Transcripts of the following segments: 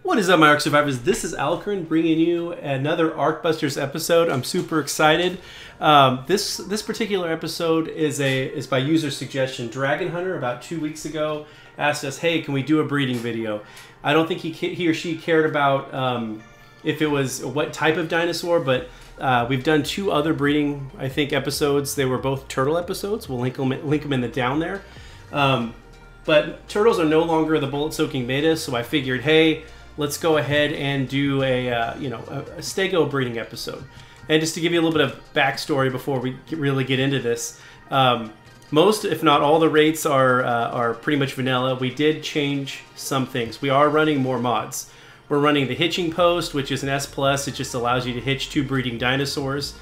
What is up, my Ark Survivors? This is Alcarin bringing you another Arkbusters episode. I'm super excited. This particular episode is by user suggestion. Dragon Hunter about 2 weeks ago asked us, "Hey, can we do a breeding video?" I don't think he or she cared about if it was what type of dinosaur, but we've done 2 other breeding, I think, episodes. They were both turtle episodes. We'll link them in the down there. But turtles are no longer the bullet-soaking beta, so I figured, hey, let's go ahead and do a Stego breeding episode. And just to give you a little bit of backstory before we really get into this, most, if not all, the rates are pretty much vanilla. We did change some things. We are running more mods. We're running the hitching post, which is an S+. It just allows you to hitch 2 breeding dinosaurs.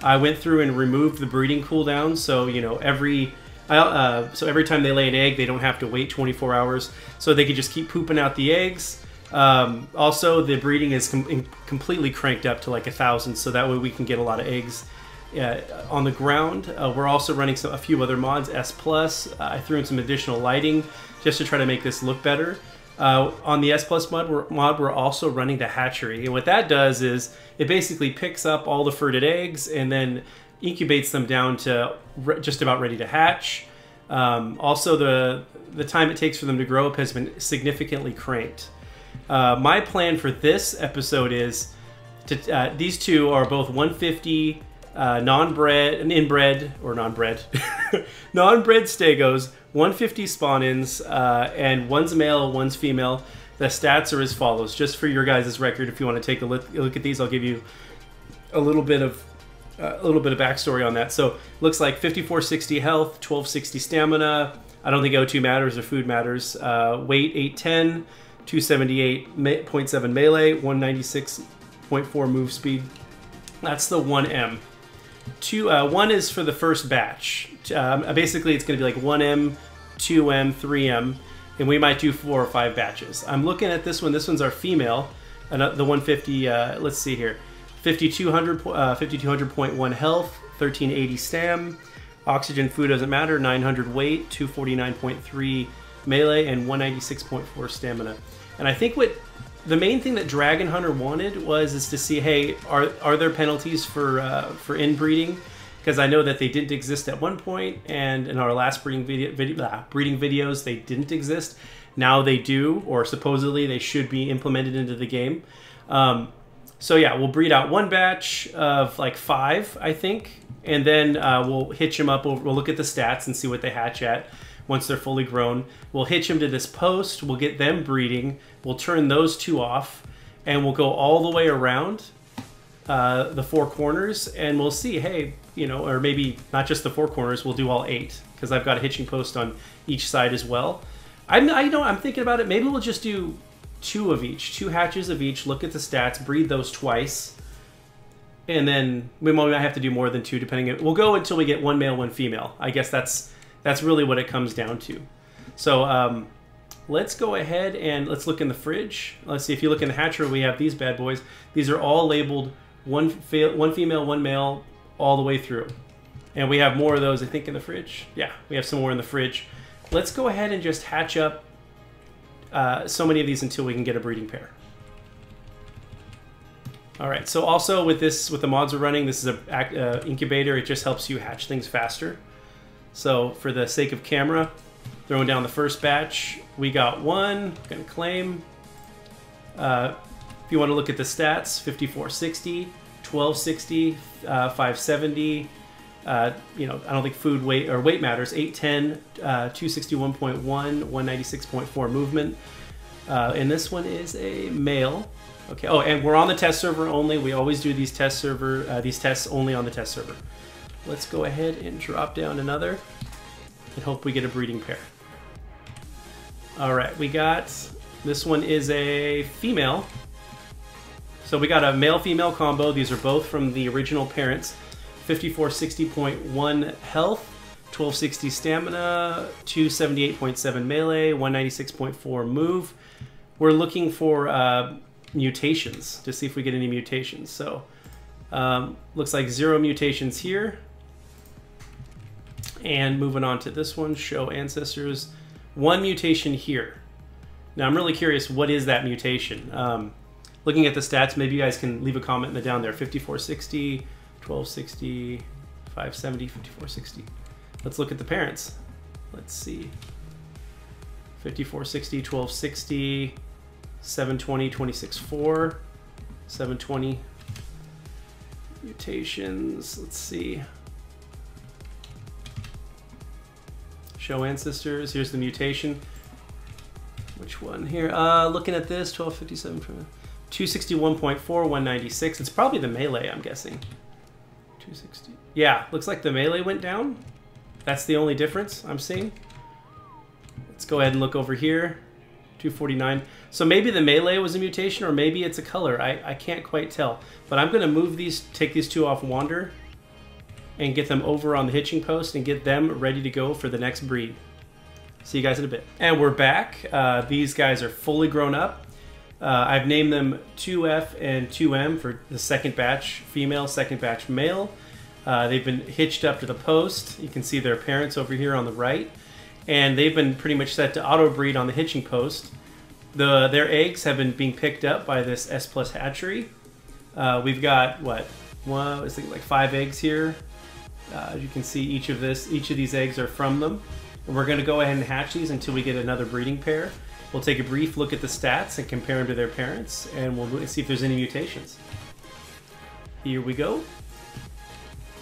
I went through and removed the breeding cooldown, so every time they lay an egg, they don't have to wait 24 hours, so they can just keep pooping out the eggs. Also, the breeding is completely cranked up to like 1,000, so that way we can get a lot of eggs on the ground. We're also running a few other mods, S+. I threw in some additional lighting just to try to make this look better. On the S+ mod, we're also running the hatchery, and what that does is it basically picks up all the fruited eggs and then incubates them down to just about ready to hatch. Also, the time it takes for them to grow up has been significantly cranked. My plan for this episode is to these 2 are both 150 non-bred non-bred Stegos, 150 spawn-ins, and one's male, one's female. The stats are as follows, just for your guys' record. If you want to take a look at these, I'll give you a little bit of backstory on that. So looks like 5460 health, 1260 stamina. I don't think O2 matters or food matters. Weight 810. 278.7 melee, 196.4 move speed. That's the 1M. 1 is for the first batch. Basically, it's going to be like 1M, 2M, 3M, and we might do 4 or 5 batches. I'm looking at this one. This one's our female, the 150. Let's see here, 5200.1 health, 1380 stam. Oxygen, food doesn't matter. 900 weight, 249.3 melee, and 196.4 stamina. And I think what the main thing that Dragon Hunter wanted is to see, hey, are there penalties for inbreeding? Because I know that they didn't exist at one point, and in our last breeding videos they didn't exist. Now they do, or supposedly they should be implemented into the game. So yeah, we'll breed out 1 batch of like 5, I think, and then we'll hitch them up. We'll look at the stats and see what they hatch at. Once they're fully grown, we'll hitch them to this post, we'll get them breeding, we'll turn those 2 off, and we'll go all the way around the 4 corners, and we'll see, hey, or maybe not just the 4 corners, we'll do all 8, because I've got a hitching post on each side as well. I'm thinking about it, maybe we'll just do 2 of each, 2 hatches of each, look at the stats, breed those twice, and then we might have to do more than 2, depending. We'll go until we get 1 male, 1 female. I guess that's really what it comes down to. So let's go ahead and let's look in the fridge. Let's see, if you look in the hatchery, we have these bad boys. These are all labeled 1 female, 1 male, all the way through. And we have more of those, I think, in the fridge. Yeah, we have some more in the fridge. Let's go ahead and just hatch up so many of these until we can get a breeding pair. All right, so also with the mods we're running, this is a incubator. It just helps you hatch things faster. So for the sake of camera, throwing down the first batch, we got 1, gonna claim. If you want to look at the stats, 5460, 1260, 570. I don't think food weight or weight matters. 810, 261.1, 196.4 movement. And this one is a male. Okay. Oh, and we're on the test server only. We always do these tests only on the test server. Let's go ahead and drop down another and hope we get a breeding pair. All right, we got, this one is a female. So we got a male-female combo. These are both from the original parents. 5460.1 health, 1260 stamina, 278.7 melee, 196.4 move. We're looking for mutations to see if we get any mutations. So looks like 0 mutations here. And moving on to this one, show ancestors. 1 mutation here. Now I'm really curious, what is that mutation? Looking at the stats, maybe you guys can leave a comment in the down there. 5460, 1260, 570, 5460. Let's look at the parents. Let's see. 5460, 1260, 720, 264, 720. Mutations, let's see. Show ancestors, here's the mutation. Which one here? Looking at this, 1257, 261.4, 196. It's probably the melee, I'm guessing. 260. Yeah, looks like the melee went down. That's the only difference I'm seeing. Let's go ahead and look over here. 249. So maybe the melee was a mutation, or maybe it's a color. I can't quite tell. But I'm going to move these, take these 2 off wander, and get them over on the hitching post and get them ready to go for the next breed. See you guys in a bit. And we're back. These guys are fully grown up. I've named them 2F and 2M for the second batch female, second batch male. They've been hitched up to the post. You can see their parents over here on the right. And they've been pretty much set to auto breed on the hitching post. Their eggs have been being picked up by this S+ hatchery. We've got, what, I think like 5 eggs here. As you can see, each of these eggs are from them. And we're going to go ahead and hatch these until we get another breeding pair. We'll take a brief look at the stats and compare them to their parents, and we'll see if there's any mutations. Here we go.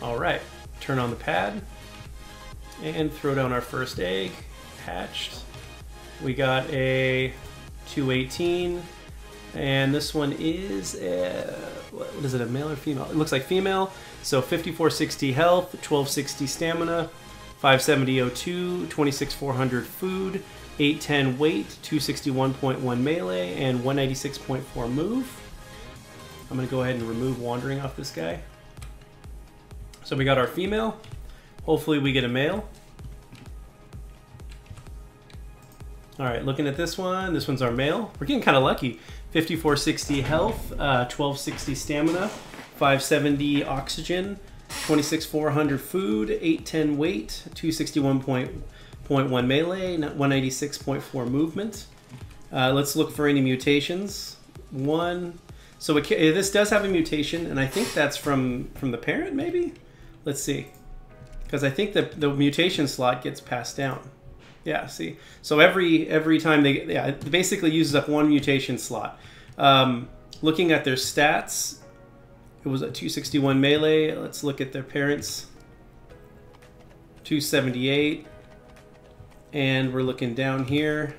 All right, turn on the pad and throw down our first egg. Hatched. We got a 218, and this one is what is it, a male or female? It looks like female. So 5460 health, 1260 stamina, 570 O2, 26400 food, 810 weight, 261.1 melee, and 196.4 move. I'm going to go ahead and remove wandering off this guy. So we got our female. Hopefully we get a male. All right, looking at this one. This one's our male. We're getting kind of lucky. 5460 health, 1260 stamina, 570 oxygen, 26400 food, 810 weight, 261.1 melee, 196.4 movement. Let's look for any mutations. One. So this does have a mutation, and I think that's from the parent, maybe? Let's see. Because I think the mutation slot gets passed down. Yeah, see. So every time it basically uses up 1 mutation slot. Looking at their stats, it was a 261 melee. Let's look at their parents. 278. And we're looking down here.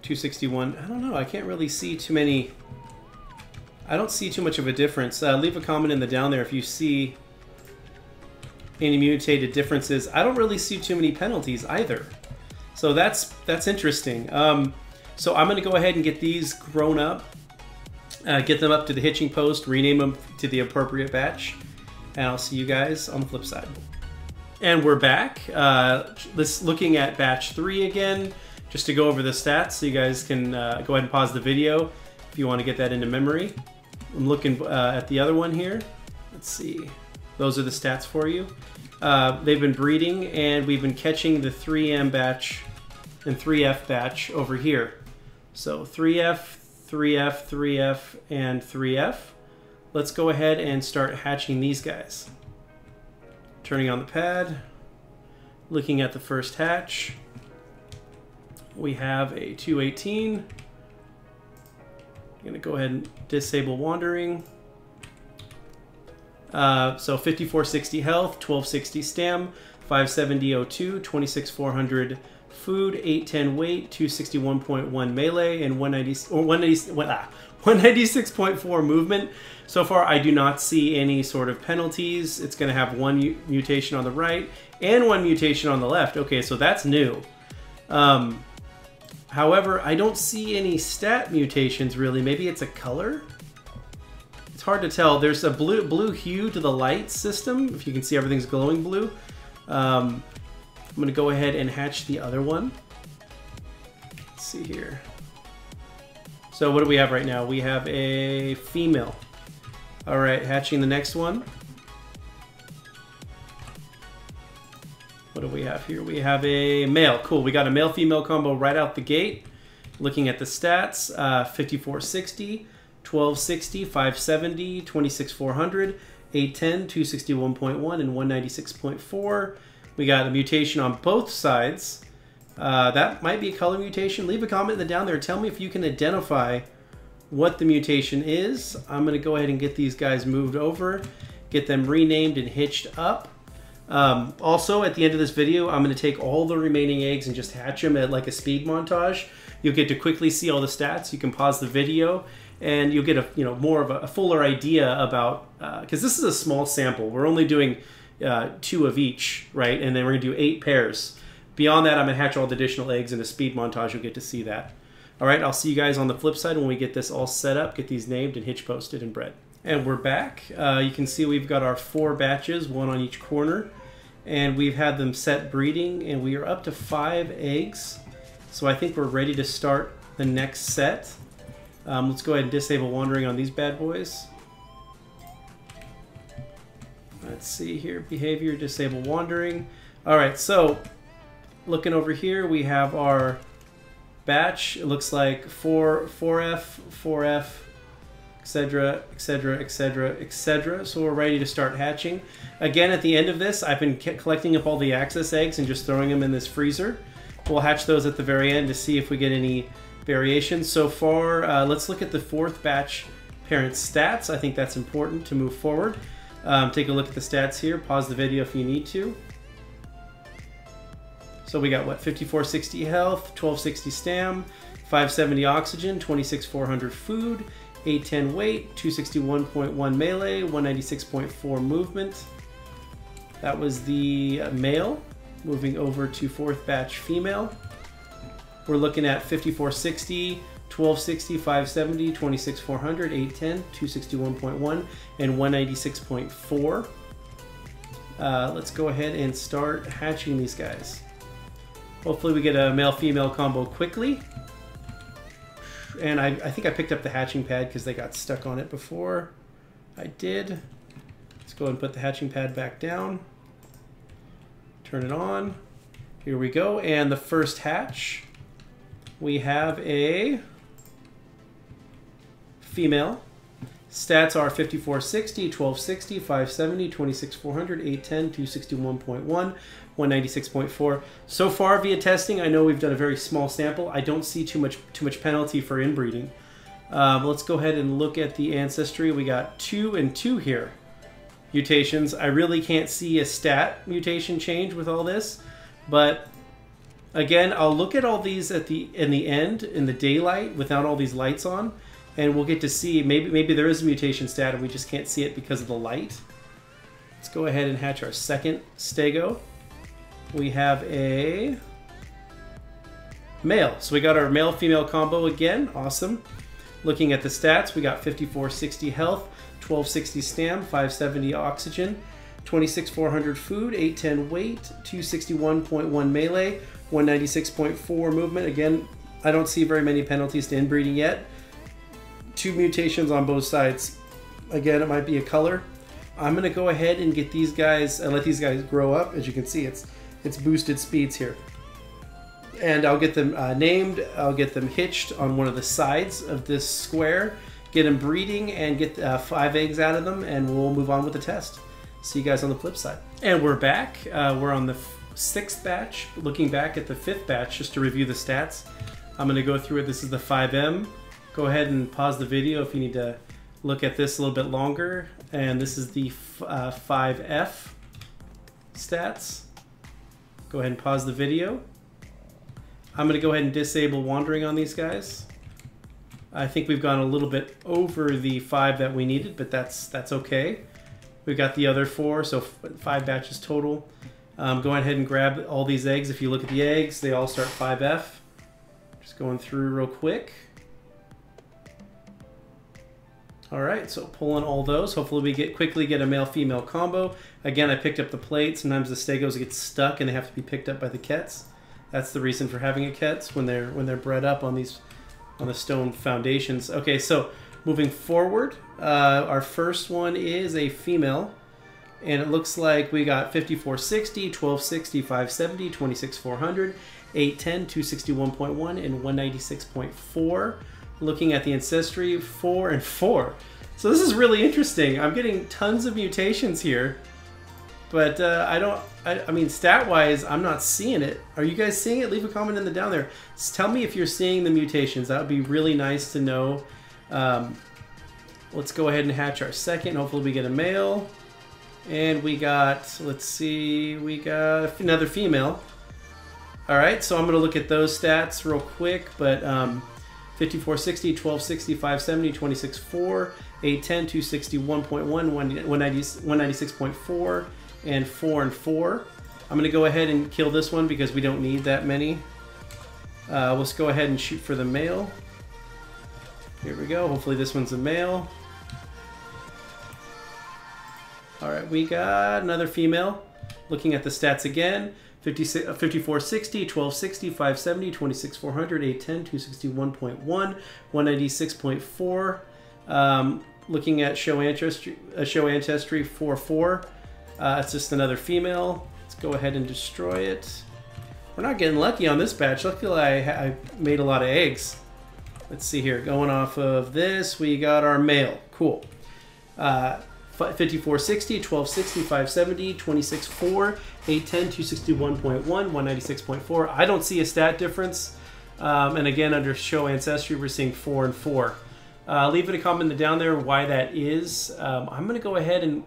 261. I don't know. I can't really see too many. I don't see too much of a difference. Leave a comment in the down there if you see any mutated differences. I don't really see too many penalties either. So that's interesting. So I'm going to go ahead and get these grown up. Get them up to the hitching post, rename them to the appropriate batch, and I'll see you guys on the flip side. And we're back. Looking at batch 3 again, just to go over the stats so you guys can go ahead and pause the video if you want to get that into memory. I'm looking at the other one here. Let's see. Those are the stats for you. They've been breeding, and we've been catching the 3M batch and 3F batch over here. So 3F, 3F, 3F, and 3F. Let's go ahead and start hatching these guys. Turning on the pad, looking at the first hatch. We have a 218. I'm going to go ahead and disable wandering. So 5460 health, 1260 stam, 570 O2, 26400 food, 810 weight, 261.1 melee, and 196.4 movement. So far, I do not see any sort of penalties. It's going to have 1 mutation on the right and 1 mutation on the left. Okay, so that's new. However, I don't see any stat mutations really. Maybe it's a color? It's hard to tell. There's a blue hue to the light system. If you can see, everything's glowing blue. I'm going to go ahead and hatch the other one. Let's see here. So what do we have right now? We have a female. All right, hatching the next one. What do we have here? We have a male. Cool. We got a male-female combo right out the gate. Looking at the stats, 5460, 1260, 570, 26400, 810, 261.1, and 196.4. We got a mutation on both sides. That might be a color mutation. Leave a comment down there. Tell me if you can identify what the mutation is. I'm going to go ahead and get these guys moved over, get them renamed and hitched up. Also, at the end of this video, I'm going to take all the remaining eggs and just hatch them at like a speed montage. You'll get to quickly see all the stats. You can pause the video and you'll get a more of a fuller idea about, because this is a small sample. We're only doing 2 of each, right? And then we're going to do 8 pairs. Beyond that, I'm going to hatch all the additional eggs in a speed montage. You'll get to see that. All right, I'll see you guys on the flip side when we get this all set up, get these named and hitch posted and bred. And we're back. You can see we've got our 4 batches, 1 on each corner, and we've had them set breeding, and we are up to 5 eggs. So I think we're ready to start the next set. Let's go ahead and disable wandering on these bad boys. Let's see here, behavior, disable wandering. All right, so looking over here, we have our batch. It looks like 4F, 4F, etc., etc., etc., etc. So we're ready to start hatching. Again, at the end of this, I've been collecting up all the access eggs and just throwing them in this freezer. We'll hatch those at the very end to see if we get any variations. So far, let's look at the 4th batch parent stats. I think that's important to move forward. Take a look at the stats here. Pause the video if you need to. So we got what? 5460 health, 1260 stam, 570 oxygen, 26400 food, 810 weight, 261.1 melee, 196.4 movement. That was the male. Moving over to 4th batch female. We're looking at 5460, 1260, 570, 26400, 810, 261.1, and 196.4. Let's go ahead and start hatching these guys. Hopefully we get a male-female combo quickly. And I think I picked up the hatching pad because they got stuck on it before. I did. Let's go ahead and put the hatching pad back down. Turn it on. Here we go. And the first hatch, we have a female. Stats are 5460, 1260, 570, 26400, 810, 261.1, 196.4. So far via testing, I know we've done a very small sample. I don't see too much penalty for inbreeding. Let's go ahead and look at the ancestry. We got 2 and 2 here. Mutations. I really can't see a stat mutation change with all this, but again, I'll look at all these in the end in the daylight without all these lights on, and we'll get to see maybe there is a mutation stat and we just can't see it because of the light. Let's go ahead and hatch our second Stego. We have a male, so we got our male-female combo again. Awesome. Looking at the stats, we got 5460 health, 1260 stam, 570 oxygen, 26400 food, 810 weight, 261.1 melee, 196.4 movement. Again, I don't see very many penalties to inbreeding yet. 2 mutations on both sides. Again, it might be a color. I'm gonna go ahead and get these guys and let these guys grow up. As you can see, it's boosted speeds here. And I'll get them named, I'll get them hitched on one of the sides of this square, get them breeding, and get 5 eggs out of them, and we'll move on with the test. See you guys on the flip side. And we're back. We're on the 6th batch, looking back at the 5th batch just to review the stats. I'm going to go through it. This is the 5M. Go ahead and pause the video if you need to look at this a little bit longer. And this is the 5F stats. Go ahead and pause the video. I'm going to go ahead and disable wandering on these guys. I think we've gone a little bit over the 5 that we needed, but that's okay. We've got the other 4, so 5 batches total. Go ahead and grab all these eggs. If you look at the eggs, they all start 5F. Just going through real quick. All right, so pulling all those. Hopefully we quickly get a male-female combo. Again, I picked up the plate. Sometimes the Stegos get stuck and they have to be picked up by the Kets. That's the reason for having a Kets when they're bred up on the stone foundations. Okay, so moving forward, our first one is a female, and it looks like we got 5460, 1260, 570, 26400, 810, 261.1, and 196.4. Looking at the Ancestry, 4 and 4. So this is really interesting. I'm getting tons of mutations here, but I mean, stat-wise, I'm not seeing it. Are you guys seeing it? Leave a comment in the down there. Just tell me if you're seeing the mutations. That would be really nice to know. Let's go ahead and hatch our second. Hopefully we get a male. And we got, let's see, we got another female. All right, so I'm going to look at those stats real quick, but 5460, 1260, 570, 26.4, 810, 261.1, 196.4, and 4 and 4. I'm going to go ahead and kill this one because we don't need that many. Let's go ahead and shoot for the male. Here we go. Hopefully this one's a male. All right, we got another female. Looking at the stats again. 5460, 1260, 570, 26400, 810, 261.1, 196.4. Looking at show ancestry 44. It's just another female. Let's go ahead and destroy it. We're not getting lucky on this batch. Luckily, I made a lot of eggs. Let's see here. Going off of this, we got our male. Cool. 5460, 1260, 570, 26.4, 810, 261.1, 196.4. I don't see a stat difference. And again, under show ancestry, we're seeing 4 and 4. Leave it a comment down there why that is. I'm going to go ahead and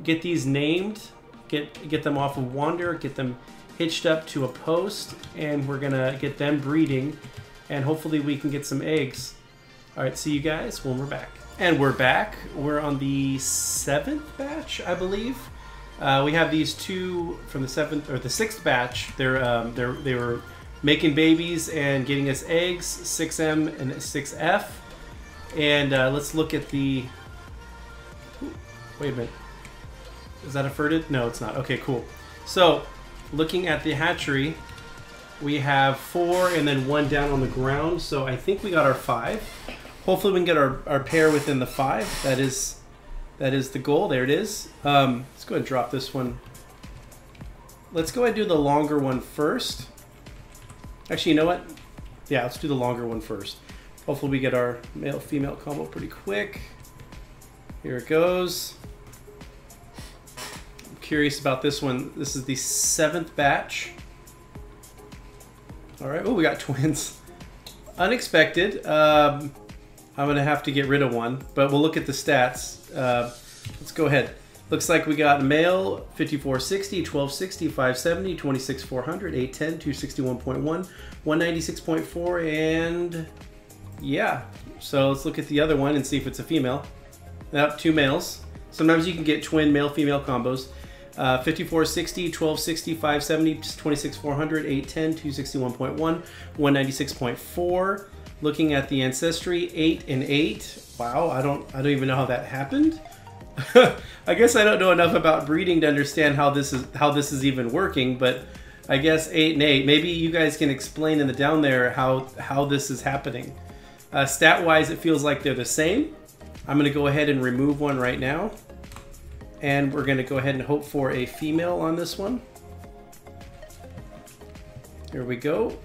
get these named, get them off of Wander, get them hitched up to a post, and we're going to get them breeding, and hopefully we can get some eggs. All right, see you guys when we're back. And we're back. We're on the 7th batch, I believe. We have these two from the 7th or the 6th batch. They were making babies and getting us eggs, 6M and 6F. And let's look at the. Ooh, wait a minute. Is that a furted? No, it's not. Okay, cool. So, looking at the hatchery, we have 4 and then 1 down on the ground. So I think we got our 5. Hopefully we can get our pair within the 5. That is the goal. There it is. Let's go ahead and drop this one. Let's go ahead and do the longer one first. Actually, you know what? Yeah, let's do the longer one first. Hopefully we get our male-female combo pretty quick. Here it goes. I'm curious about this one. This is the 7th batch. All right. Oh, we got twins. Unexpected. I'm going to have to get rid of one, but we'll look at the stats. Let's go ahead. Looks like we got male 5460, 1260, 570, 26400, 810, 261.1, 196.4, and yeah. So let's look at the other one and see if it's a female. Yep, 2 males. Sometimes you can get twin male-female combos. 5460, 1260, 570, 26400, 810, 261.1, 196.4. Looking at the ancestry, 8 and 8. Wow, I don't even know how that happened. I guess I don't know enough about breeding to understand how this is even working, but I guess 8 and 8. Maybe you guys can explain in the down there how this is happening. Stat-wise, it feels like they're the same. I'm going to go ahead and remove one right now, and we're going to go ahead and hope for a female on this one. Here we go.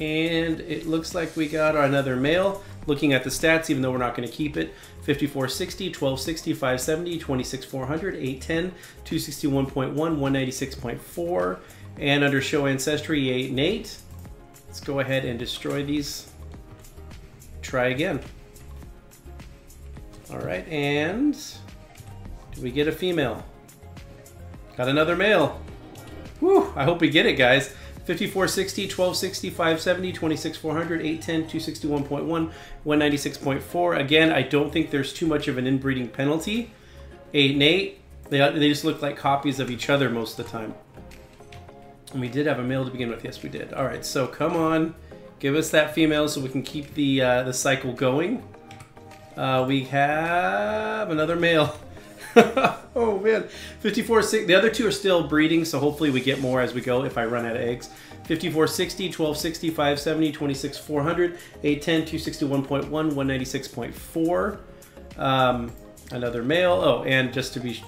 And it looks like we got another male. Looking at the stats, even though we're not going to keep it, 5460, 1260, 570, 26400, 810, 261.1, 196.4, and under show ancestry 8 and 8. Let's go ahead and destroy these. Try again. All right, and do we get a female? Got another male. Whew, I hope we get it, guys. 5460, 1260, 570, 26400, 810, 261.1, 196.4. Again, I don't think there's too much of an inbreeding penalty. 8 and 8, they just look like copies of each other most of the time. And we did have a male to begin with. Yes, we did. All right, so come on. Give us that female so we can keep the cycle going. We have another male. Oh man, 5460. The other two are still breeding, so hopefully we get more as we go if I run out of eggs. 5460, 1260, 570, 26400, 810, 261.1, 196.4. Another male. Oh, and just to be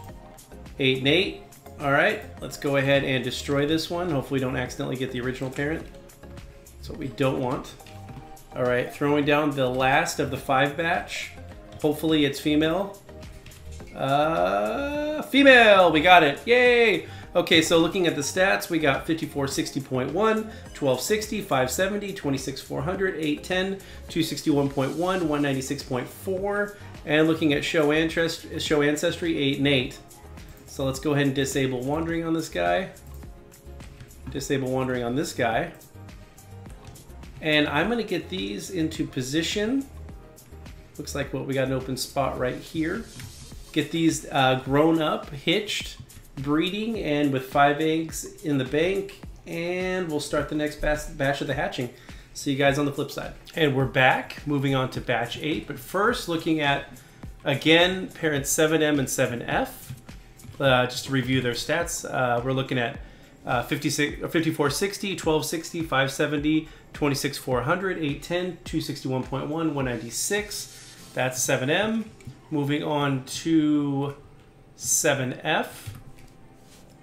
8 and 8. All right, let's go ahead and destroy this one. Hopefully we don't accidentally get the original parent. That's what we don't want. All right, throwing down the last of the 5 batch. Hopefully it's female. Female! We got it! Yay! Okay, so looking at the stats, we got 5460.1, 1260, 570, 26400, 810, 261.1, 196.4, and looking at show ancestry, 8 and 8. So let's go ahead and disable wandering on this guy. Disable wandering on this guy. And I'm going to get these into position. Looks like we got an open spot right here. Get these grown up, hitched, breeding, and with 5 eggs in the bank. And we'll start the next batch of the hatching. See you guys on the flip side. And we're back, moving on to batch 8. But first, looking at, again, parents 7M and 7F. Just to review their stats, we're looking at 5460, 1260, 570, 26400, 810, 261.1, 196. That's 7M. Moving on to 7F.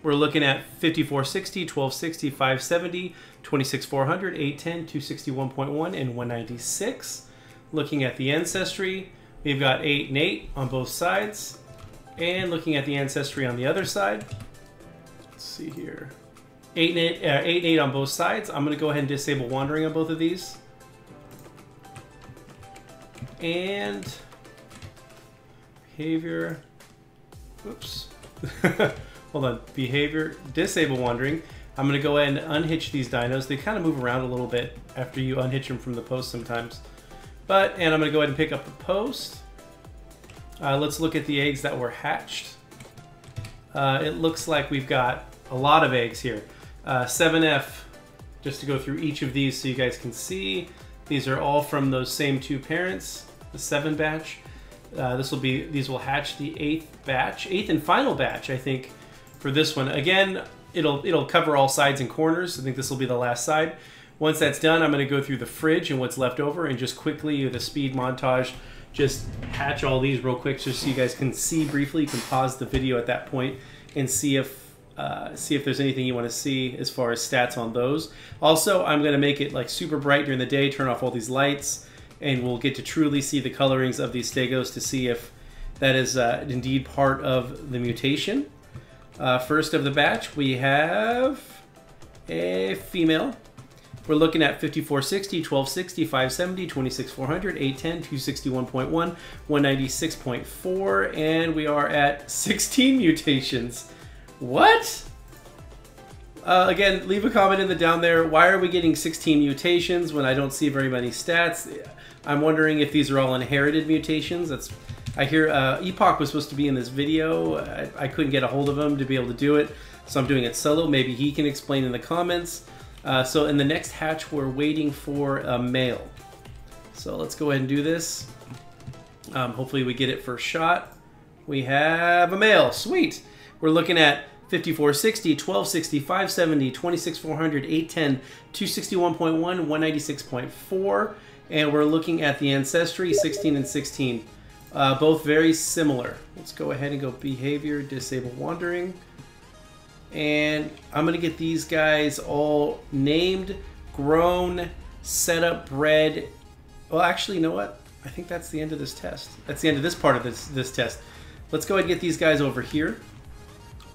We're looking at 5460, 1260, 570, 26400, 810, 261.1, and 196. Looking at the Ancestry, we've got 8 and 8 on both sides. And looking at the Ancestry on the other side, let's see here. 8 and 8 on both sides. I'm going to go ahead and disable wandering on both of these. And behavior. Oops. Hold on. Behavior. Disable wandering. I'm going to go ahead and unhitch these dinos. They kind of move around a little bit after you unhitch them from the post sometimes. And I'm going to go ahead and pick up the post. Let's look at the eggs that were hatched. It looks like we've got a lot of eggs here. 7F, just to go through each of these so you guys can see. These are all from those same 2 parents, the 7 batch. These will hatch the 8th batch, 8th and final batch, I think, for this one. Again, it'll cover all sides and corners. I think this will be the last side. Once that's done, I'm going to go through the fridge and what's left over and just quickly, with a speed montage, just hatch all these real quick just so you guys can see briefly. You can pause the video at that point and see if there's anything you want to see as far as stats on those. Also, I'm going to make it like super bright during the day, turn off all these lights, and we'll get to truly see the colorings of these Stegos to see if that is indeed part of the mutation. First of the batch, we have a female. We're looking at 5460, 1260, 570, 26400, 810, 261.1, 196.4, and we are at 16 mutations. What? Again, leave a comment in the down there. Why are we getting 16 mutations when I don't see very many stats? I'm wondering if these are all inherited mutations. I hear Epoch was supposed to be in this video. I couldn't get a hold of him to be able to do it, so I'm doing it solo. Maybe he can explain in the comments. So in the next hatch, we're waiting for a male. So let's go ahead and do this. Hopefully we get it first shot. We have a male. Sweet. We're looking at 5460, 1260, 570, 26400, 810, 261.1, 196.4. And we're looking at the Ancestry, 16 and 16. Both very similar. Let's go ahead and go behavior, disable wandering. And I'm going to get these guys all named, grown, set up, bred. Well, actually, you know what? I think that's the end of this test. That's the end of this part of this test. Let's go ahead and get these guys over here.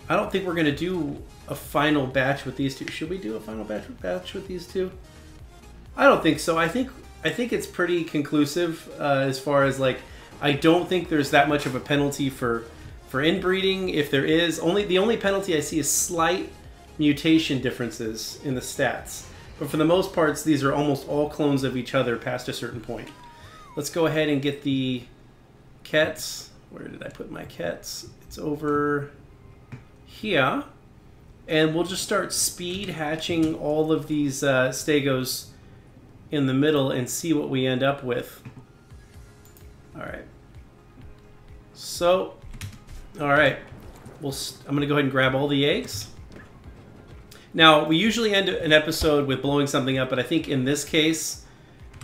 I don't think we're going to do a final batch with these two. Should we do a final batch with these two? I don't think so. I think it's pretty conclusive as far as, like, I don't think there's that much of a penalty for inbreeding. If there is, the only penalty I see is slight mutation differences in the stats. But for the most parts, these are almost all clones of each other past a certain point. Let's go ahead and get the Kets. Where did I put my Kets? It's over here. And we'll just start speed hatching all of these Stegos in the middle and see what we end up with. All right. So, all right. I'm going to go ahead and grab all the eggs. Now, we usually end an episode with blowing something up, but I think in this case,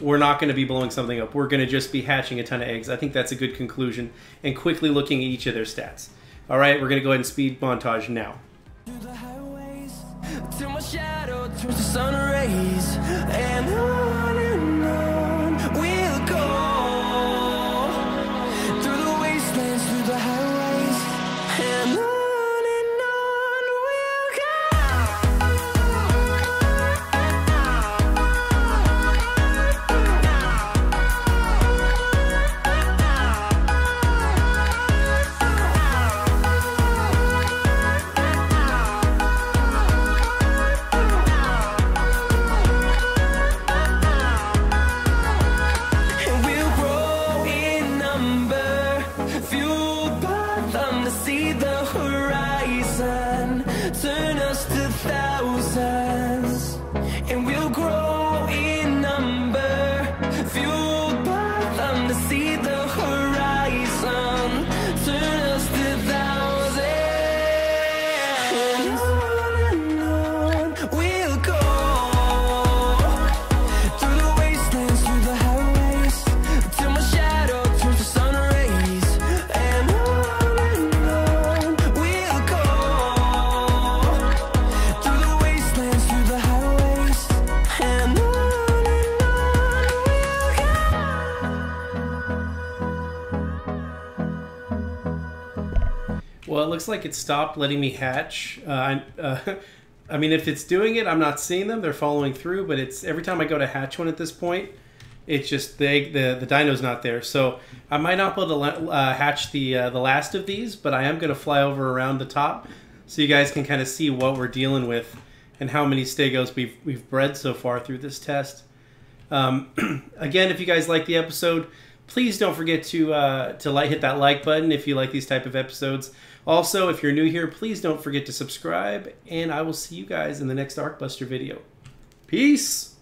we're not going to be blowing something up. We're going to just be hatching a ton of eggs. I think that's a good conclusion, and quickly looking at each of their stats. All right, we're going to go ahead and speed montage now. Through the highways, till my shadow turns to sun rays, and on we'll go. Through the wastelands, through the highways, and on we'll go. And we'll grow in number, fueled by them to see the horizon, turn us to thousands. And we'll grow in number, fueled by them to see the horizon, turn us to thousands. And on we'll go. Through the wastelands, through the highways, till my shadow turns to sun rays, and on we'll go. Through the wastelands, through the highways, and on Well, it looks like it stopped letting me hatch. I mean, if it's doing it, I'm not seeing them. They're following through, but it's every time I go to hatch one at this point, it's just the dino's not there. So I might not be able to hatch the last of these, but I am going to fly over around the top so you guys can kind of see what we're dealing with and how many Stegos we've bred so far through this test. Again, if you guys like the episode, please don't forget to hit that like button if you like these type of episodes. Also, if you're new here, please don't forget to subscribe, and I will see you guys in the next Arcbuster video. Peace!